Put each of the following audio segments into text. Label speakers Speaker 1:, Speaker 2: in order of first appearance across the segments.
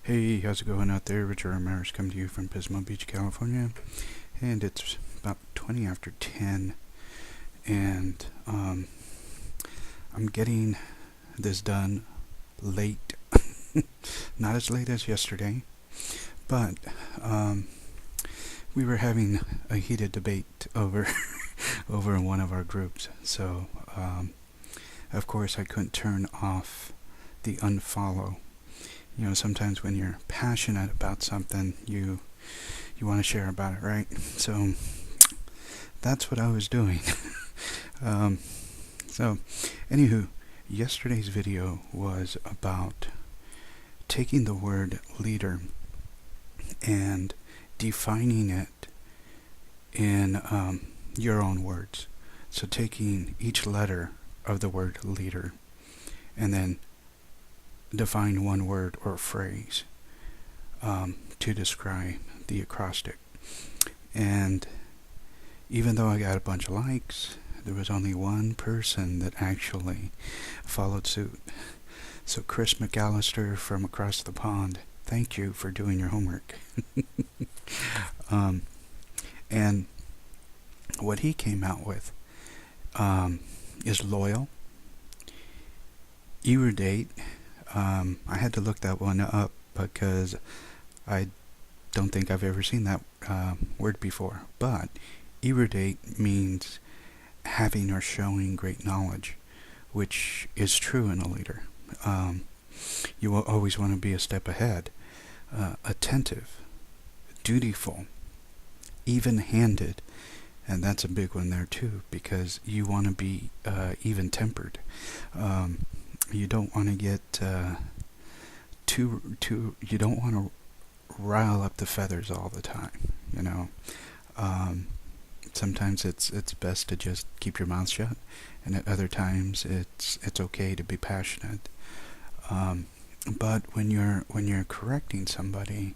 Speaker 1: Hey, how's it going out there? Richard Ramirez coming to you from Pismo Beach, California. And it's about 20 after 10. And I'm getting this done late. Not as late as yesterday. But we were having a heated debate over in one of our groups. So, of course, I couldn't turn off the unfollow. Sometimes when you're passionate about something, you want to share about it, right? So that's what I was doing. So, anywho, yesterday's video was about taking the word leader and defining it in your own words. So taking each letter of the word leader and then define one word or phrase to describe the acrostic. And even though I got a bunch of likes, there was only one person that actually followed suit. So Chris McAllister from across the pond, thank you for doing your homework. And what he came out with is loyal, erudite. I had to look that one up because I don't think I've ever seen that word before. But erudite means having or showing great knowledge, which is true in a leader. You will always want to be a step ahead. Attentive, dutiful, even-handed, and that's a big one there too, because you want to be even-tempered. You don't want to get you don't want to rile up the feathers all the time, Sometimes it's best to just keep your mouth shut, and at other times it's okay to be passionate. But when you're correcting somebody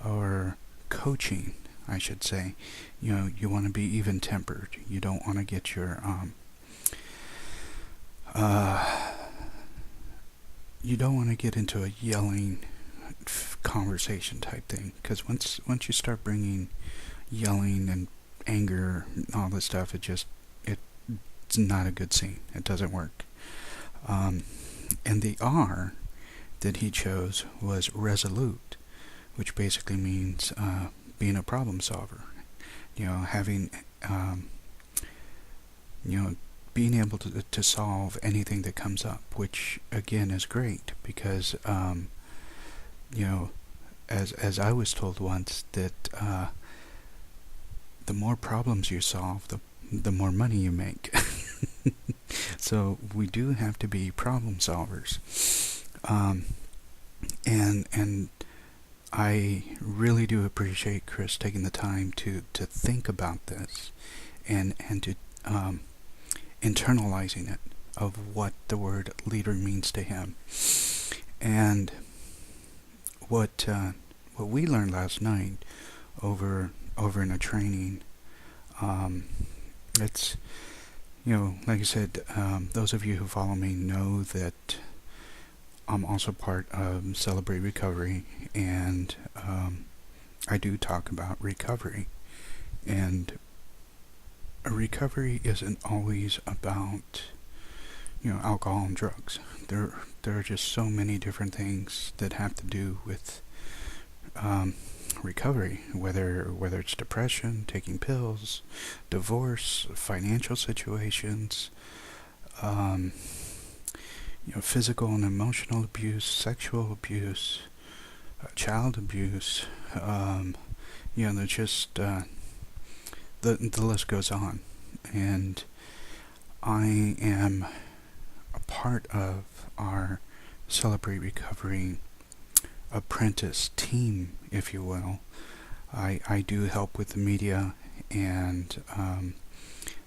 Speaker 1: or coaching, I should say, you want to be even-tempered. You don't want to get your you don't want to get into a yelling conversation type thing, because once you start bringing yelling and anger and all this stuff, it's not a good scene. It doesn't work. And the R that he chose was resolute, which basically means being a problem solver. Having being able to solve anything that comes up, which again is great because as I was told once, that the more problems you solve, the more money you make. So we do have to be problem solvers. And I really do appreciate Chris taking the time to think about this and to internalizing it, of what the word leader means to him. And what we learned last night over in a training, it's, like I said, those of you who follow me know that I'm also part of Celebrate Recovery, and I do talk about recovery. And recovery isn't always about alcohol and drugs. There are just so many different things that have to do with recovery, whether it's depression, taking pills, divorce, financial situations, physical and emotional abuse, sexual abuse, child abuse. There's just the list goes on. And I am a part of our Celebrate Recovery apprentice team, if you will. I do help with the media, and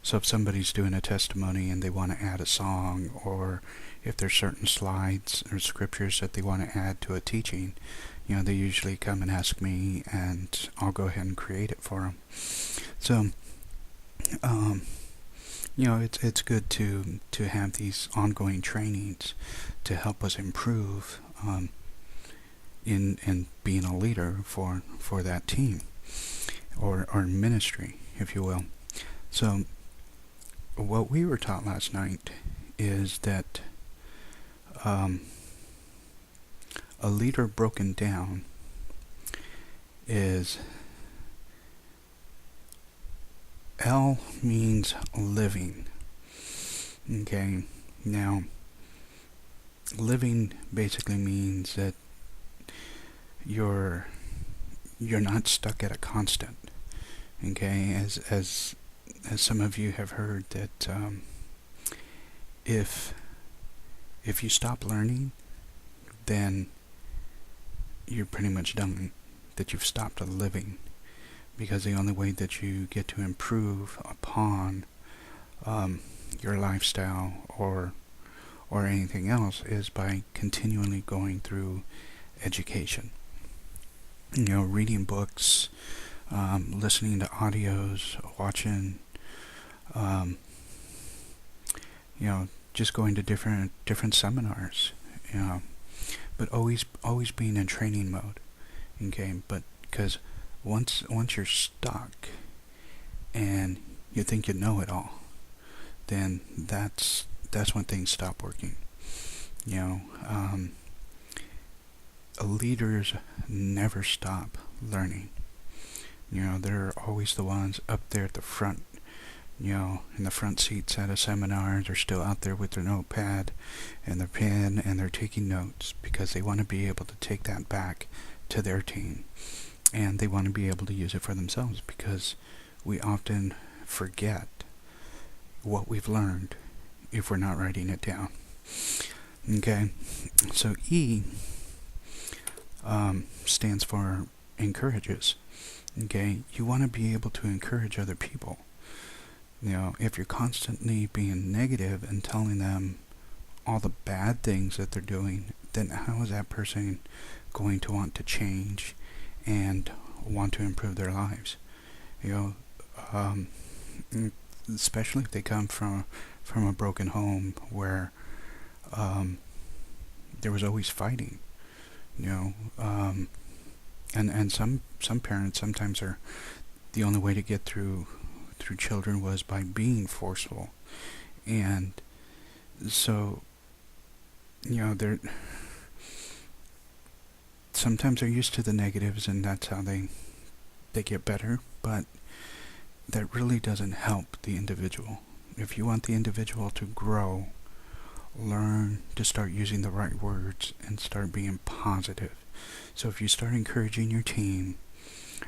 Speaker 1: so if somebody's doing a testimony and they want to add a song, or if there's certain slides or scriptures that they want to add to a teaching, they usually come and ask me, and I'll go ahead and create it for them. So it's good to have these ongoing trainings to help us improve in being a leader for that team or ministry, if you will. So what we were taught last night is that a leader broken down is L means living. Okay, now living basically means that you're not stuck at a constant. Okay, as some of you have heard that if you stop learning, then you're pretty much done. That you've stopped living, because the only way that you get to improve upon your lifestyle or anything else is by continually going through education. Reading books, listening to audios, watching, just going to different seminars, but always being in training mode. Okay, but because once you're stuck and you think you know it all, then that's when things stop working. Leaders never stop learning. They're always the ones up there at the front, in the front seats at a seminar. They're still out there with their notepad and their pen, and they're taking notes because they want to be able to take that back to their team, and they want to be able to use it for themselves, because we often forget what we've learned if we're not writing it down. Okay, so E stands for encourages. Okay, you want to be able to encourage other people. If you're constantly being negative and telling them all the bad things that they're doing, then how is that person going to want to change and want to improve their lives? Especially if they come from a broken home where there was always fighting. And some parents sometimes are, the only way to get through children was by being forceful, and so they're sometimes they're used to the negatives, and that's how they get better, but that really doesn't help the individual. If you want the individual to grow, learn to start using the right words and start being positive. So if you start encouraging your team,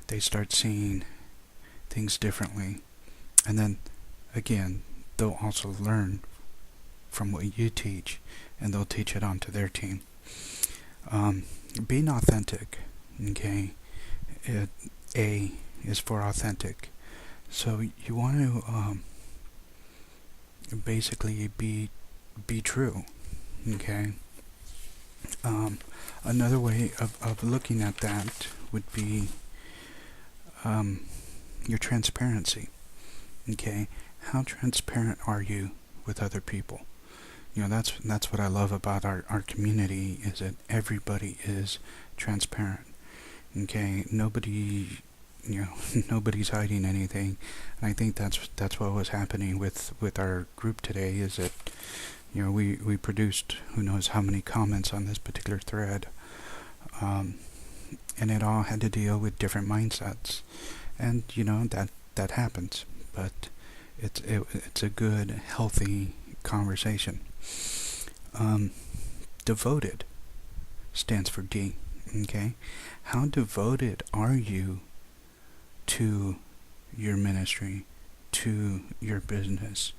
Speaker 1: they start seeing things differently, and then again, they'll also learn from what you teach, and they'll teach it on to their team. Being authentic. Okay, A is for authentic. So you want to basically be true. Okay. Another way of looking at that would be your transparency. Okay, how transparent are you with other people? That's what I love about our community, is that everybody is transparent. Okay, nobody's hiding anything, and I think that's what was happening with our group today, is that we produced who knows how many comments on this particular thread, and it all had to deal with different mindsets, and that happens, but it's a good, healthy conversation. Devoted stands for D. Okay, how devoted are you to your ministry, to your business,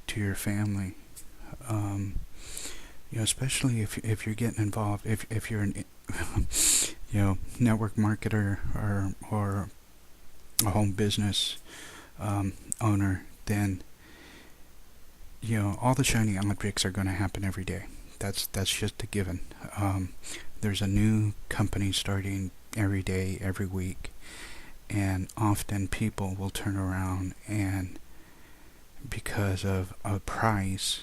Speaker 1: to your family? Especially if you're getting involved, if you're an network marketer or a home business owner, then all the shiny objects are going to happen every day. That's just a given. There's a new company starting every day, every week, and often people will turn around, and because of a price,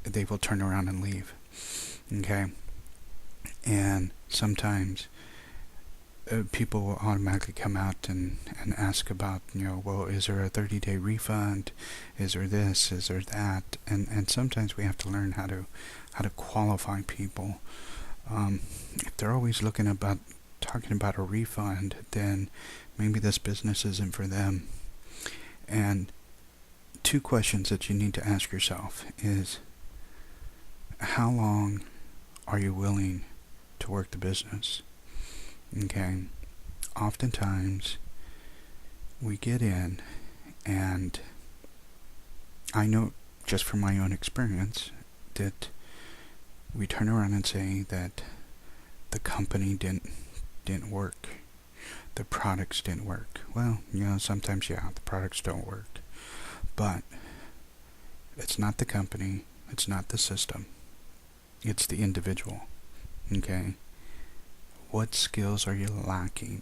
Speaker 1: they will turn around and leave. Okay, And sometimes people will automatically come out and ask about, well, is there a 30-day refund? Is there this? Is there that? And sometimes we have to learn how to qualify people. If they're always talking about a refund, then maybe this business isn't for them. And two questions that you need to ask yourself is, how long are you willing to work the business? Okay. Oftentimes we get in, and I know just from my own experience that we turn around and say that the company didn't work. The products didn't work. Well, sometimes, the products don't work. But it's not the company, it's not the system, it's the individual. Okay? What skills are you lacking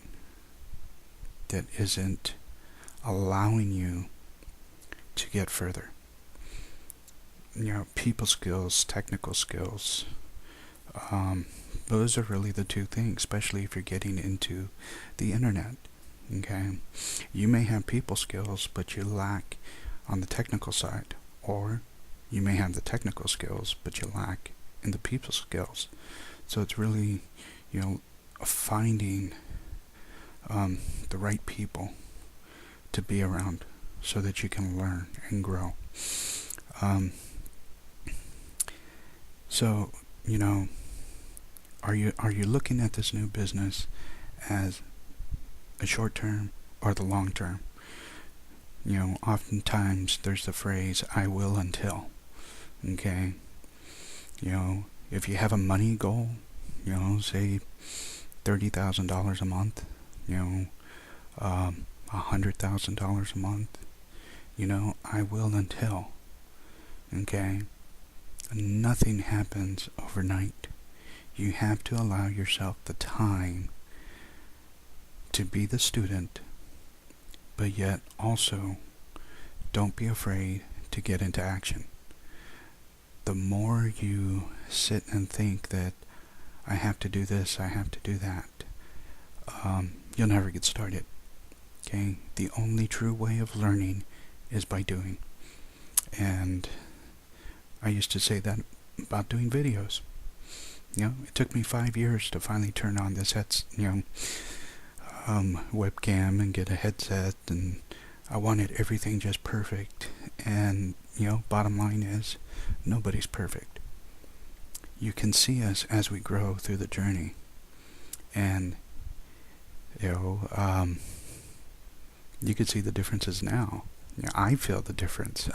Speaker 1: that isn't allowing you to get further? People skills, technical skills, those are really the two things, especially if you're getting into the internet. Okay? You may have people skills, but you lack on the technical side. Or you may have the technical skills, but you lack in the people skills. So it's really, finding the right people to be around so that you can learn and grow. So, are you looking at this new business as a short term or the long term? Oftentimes there's the phrase, I will until. Okay? If you have a money goal, say $30,000 a month, $100,000 a month, I will until. Okay? Nothing happens overnight. You have to allow yourself the time to be the student, but yet also don't be afraid to get into action. The more you sit and think that I have to do this, I have to do that, you'll never get started. Okay? The only true way of learning is by doing. And I used to say that about doing videos. It took me 5 years to finally turn on this webcam and get a headset, and I wanted everything just perfect. And bottom line is, nobody's perfect. You can see us as we grow through the journey, and you can see the differences now. I feel the difference.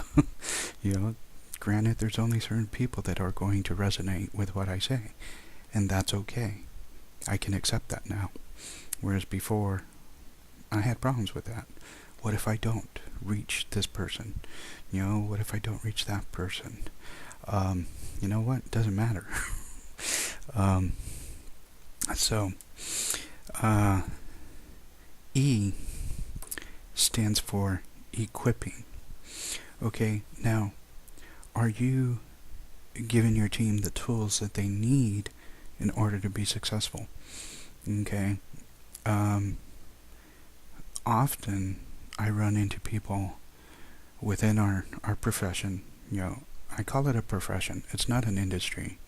Speaker 1: Granted, there's only certain people that are going to resonate with what I say, and that's okay. I can accept that now. Whereas before, I had problems with that. What if I don't reach this person? What if I don't reach that person? You know what? It doesn't matter. E stands for equipping. Okay, now, are you giving your team the tools that they need in order to be successful? Okay. Often I run into people within our profession. I call it a profession. It's not an industry.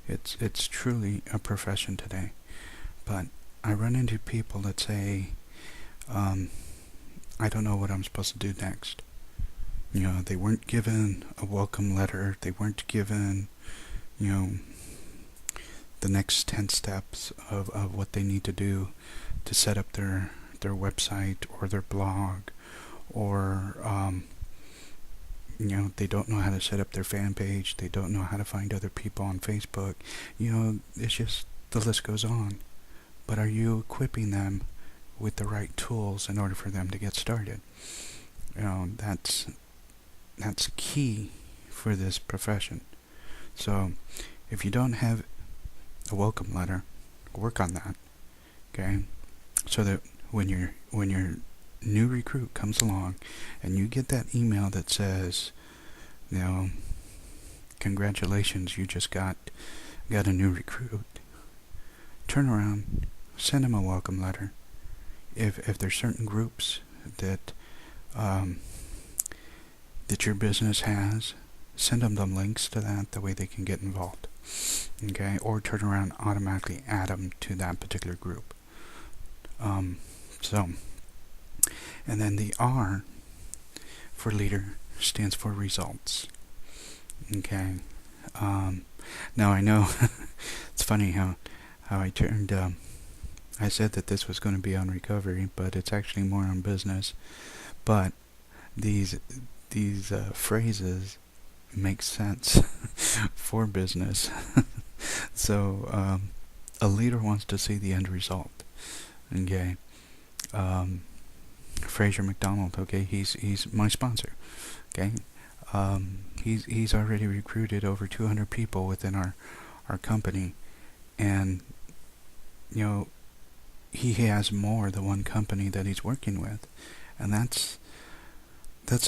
Speaker 1: It's truly a profession today. But I run into people that say, I don't know what I'm supposed to do next. They weren't given a welcome letter. They weren't given, the next 10 steps of what they need to do to set up their website or their blog, or they don't know how to set up their fan page. They don't know how to find other people on Facebook. It's just, the list goes on. But are you equipping them with the right tools in order for them to get started? That's key for this profession. So if you don't have a welcome letter, work on that. Okay? So that when your new recruit comes along and you get that email that says, congratulations, you just got a new recruit. turn around, send them a welcome letter. If there's certain groups that that your business has, send them the links to that, the way they can get involved. Okay, or turn around, automatically add them to that particular group. So, and then the R for leader stands for results. Okay. Now I know it's funny how I turned. I said that this was going to be on recovery, but it's actually more on business. But these phrases make sense for business. So a leader wants to see the end result. Okay. Fraser McDonald. Okay, he's my sponsor. Okay. He's already recruited over 200 people within our company, and he has more than one company that he's working with, and that's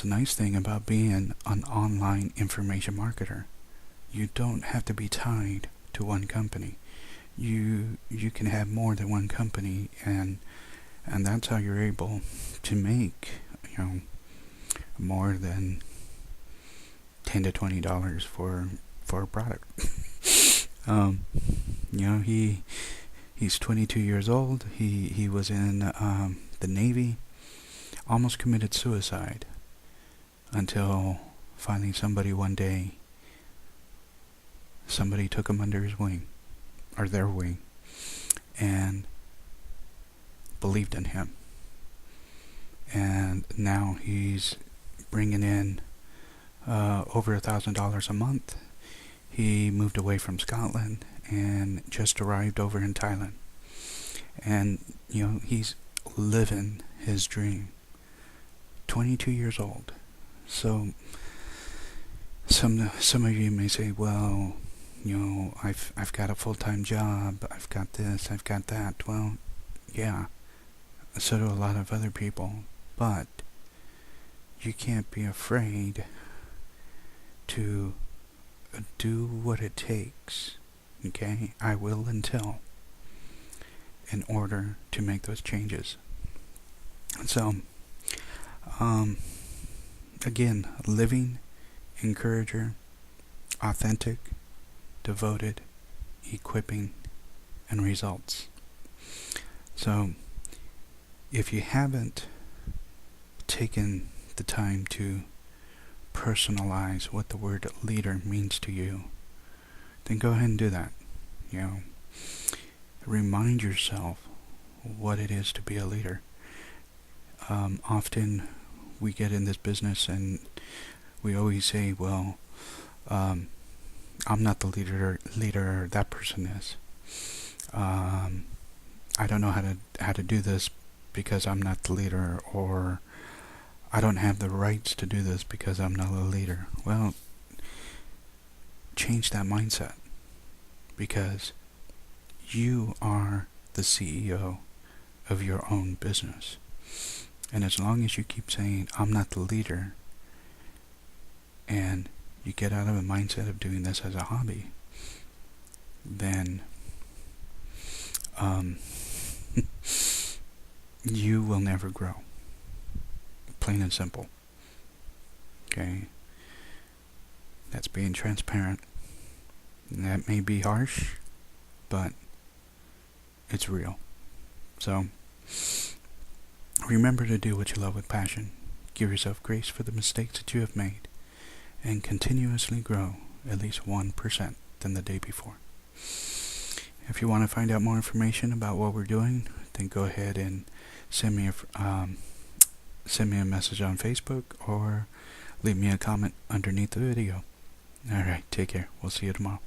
Speaker 1: a nice thing about being an online information marketer. You don't have to be tied to one company. You can have more than one company, and that's how you're able to make more than $10 to $20 for a product. He's 22 years old. He was in the Navy, almost committed suicide, until finally somebody took him under his wing, or their wing, and believed in him. And now he's bringing in over $1,000 a month. He moved away from Scotland and just arrived over in Thailand. And he's living his dream. 22 years old. So some of you may say, well, I've got a full-time job, I've got this, I've got that. Well, yeah, so do a lot of other people, but you can't be afraid to do what it takes, okay? I will until, in order to make those changes. So, again, living encourager, authentic, devoted, equipping, and results. So, if you haven't taken the time to personalize what the word leader means to you, then go ahead and do that. Remind yourself what it is to be a leader. Often we get in this business and we always say, well, I'm not the leader, that person is. I don't know how to do this because I'm not the leader, or I don't have the rights to do this because I'm not a leader. Well, change that mindset, because you are the CEO of your own business. And as long as you keep saying, I'm not the leader, and you get out of the mindset of doing this as a hobby, then you will never grow. Plain and simple. Okay? That's being transparent. And that may be harsh, but it's real. So, remember to do what you love with passion. Give yourself grace for the mistakes that you have made, and continuously grow at least 1% than the day before. If you want to find out more information about what we're doing, then go ahead and send me a message on Facebook, or leave me a comment underneath the video. Alright, take care. We'll see you tomorrow.